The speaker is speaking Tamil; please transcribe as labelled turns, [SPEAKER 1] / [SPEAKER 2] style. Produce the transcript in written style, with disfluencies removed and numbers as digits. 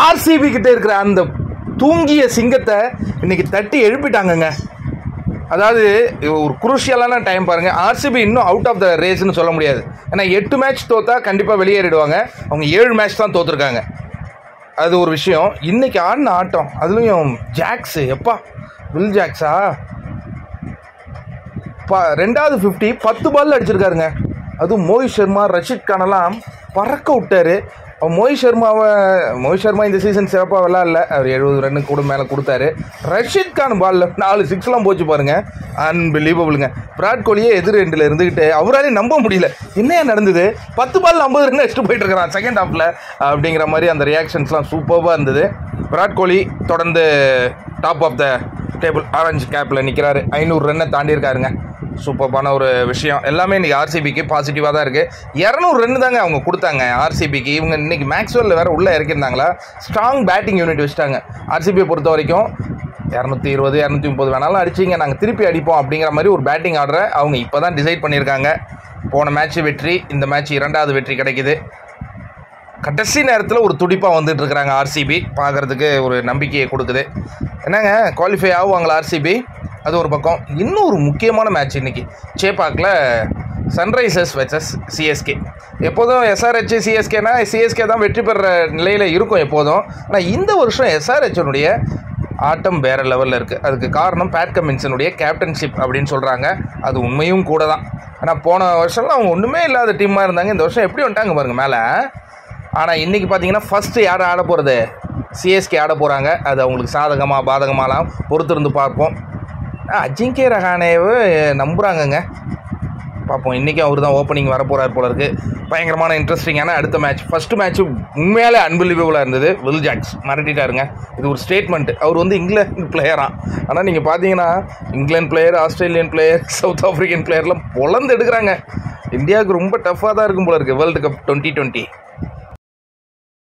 [SPEAKER 1] ஆர்சிபி கிட்ட இருக்கிற அந்த தூங்கிய சிங்கத்தை இன்னைக்கு தட்டி எழுப்பிட்டாங்கங்க. அதாவது ஒரு குரூஷியலான டைம் பாருங்கள். ஆர்சிபி இன்னும் அவுட் ஆஃப் த ரேஸ்ன்னு சொல்ல முடியாது. ஏன்னா 8 மேட்ச் தோத்தா கண்டிப்பாக வெளியேறிடுவாங்க. அவங்க 7 மேட்ச் தான் தோற்றுருக்காங்க. அது ஒரு விஷயம். இன்றைக்கி ஆடின ஆட்டம், அதுலேயும் ஜாக்ஸு, எப்பா வில் ஜாக்ஸா ரெண்டாவது 50 10 பால் அடிச்சிருக்காருங்க. அதுவும் மோஹித் சர்மா, ரஷீத் கானெல்லாம் பறக்க விட்டார். மோஹித் சர்மா இந்த சீசன் சிறப்பாக விளாட்ல. அவர் 70 ரன்னுக்கு கூட மேலே கொடுத்தாரு. ரஷீத் கான் பாலில் 4 6 போச்சு பாருங்கள். அன்பிலீவபிளுங்க. விராட் கோலியே எதிர் எண்டில் இருந்துக்கிட்டு அவராலே நம்ப முடியல. என்ன நடந்தது, 10 பால் 50 ரன் அடிச்சுட்டு போயிட்டு இருக்கிறான் செகண்ட் ஹாஃபில் அப்படிங்கிற மாதிரி அந்த ரியாக்ஷன்ஸ்லாம் சூப்பராக இருந்தது. விராட் கோலி தொடர்ந்து top of the table orange கேப்பில் நிற்கிறாரு. 500 ரன்னை தாண்டியிருக்காருங்க. சூப்பரான ஒரு விஷயம். எல்லாமே இன்றைக்கி ஆர்சிபிக்கு பாசிட்டிவாக தான் இருக்குது. 200 ரன் தாங்க அவங்க கொடுத்தாங்க ஆர்சிபிக்கு. இவங்க இன்றைக்கி மேக்ஸ்வெல் வேறு உள்ளே இறக்கியிருந்தாங்களா. ஸ்ட்ராங் பேட்டிங் யூனிட் வச்சுட்டாங்க. ஆர்சிபியை பொறுத்த வரைக்கும் 220 230 வேணாலும் அடிச்சிங்க, நாங்கள் திருப்பி அடிப்போம் அப்படிங்கிற மாதிரி ஒரு பேட்டிங் ஆர்டரை அவங்க இப்போ தான் டிசைட் பண்ணியிருக்காங்க. போன மேட்ச் வெற்றி, இந்த மேட்ச் 2வது வெற்றி கிடைக்குது. கடைசி நேரத்தில் ஒரு துடிப்பாக வந்துட்டு இருக்கிறாங்க ஆர்சிபி. பார்க்குறதுக்கு ஒரு நம்பிக்கையை கொடுக்குது. என்னங்க குவாலிஃபை ஆகுவாங்களா ஆர்சிபி? அது ஒரு பக்கம். இன்னும் ஒரு முக்கியமான மேட்ச் இன்றைக்கி சேப்பாக்கில் சன்ரைசர்ஸ் வெர்சஸ் சிஎஸ்கே. எப்போதும் எஸ்ஆர்ஹெச் சிஎஸ்கேனா சிஎஸ்கே தான் வெற்றி பெறுற நிலையில் இருக்கும் எப்போதும். ஆனால் இந்த வருஷம் எஸ்ஆர்ஹெச்னுடைய ஆட்டம் வேறு லெவலில் இருக்குது. அதுக்கு காரணம் பேட் கமின்ஸனுடைய கேப்டன்ஷிப் அப்படின்னு சொல்கிறாங்க. அது உண்மையும் கூட தான். ஆனால் போன வருஷம்லாம் அவங்க ஒன்றுமே இல்லாத டீமாக இருந்தாங்க. இந்த வருஷம் எப்படி வந்துட்டாங்க பாருங்கள் மேலே. ஆனால் இன்றைக்கி பார்த்தீங்கன்னா ஃபஸ்ட்டு யாரை ஆட போகிறது? சிஎஸ்கே ஆட போகிறாங்க. அது அவங்களுக்கு சாதகமாக பாதகமாகலாம் பொறுத்திருந்து பார்ப்போம். அஜிங்கே ரஹானேவை நம்புகிறாங்கங்க. பார்ப்போம். இன்றைக்கி அவர் தான் ஓப்பனிங் வரப்போகிறார் போல இருக்குது. பயங்கரமான இன்ட்ரெஸ்டிங்கான அடுத்த மேட்ச். ஃபஸ்ட்டு மேட்ச்சு உண்மையாலே அன்பிலீவபுளாக இருந்தது. வில் ஜாக்ஸ் மிரட்டிட்டாருங்க. இது ஒரு ஸ்டேட்மெண்ட். அவர் இங்கிலாந்து பிளேயராக. ஆனால் நீங்கள் பார்த்தீங்கன்னா இங்கிலாந்து player, Australian player, South African பிளேயர்லாம் பொழந்து எடுக்கிறாங்க. இந்தியாவுக்கு ரொம்ப டஃப்பாக தான் இருக்கும் போல இருக்குது வேர்ல்டு கப் 2020.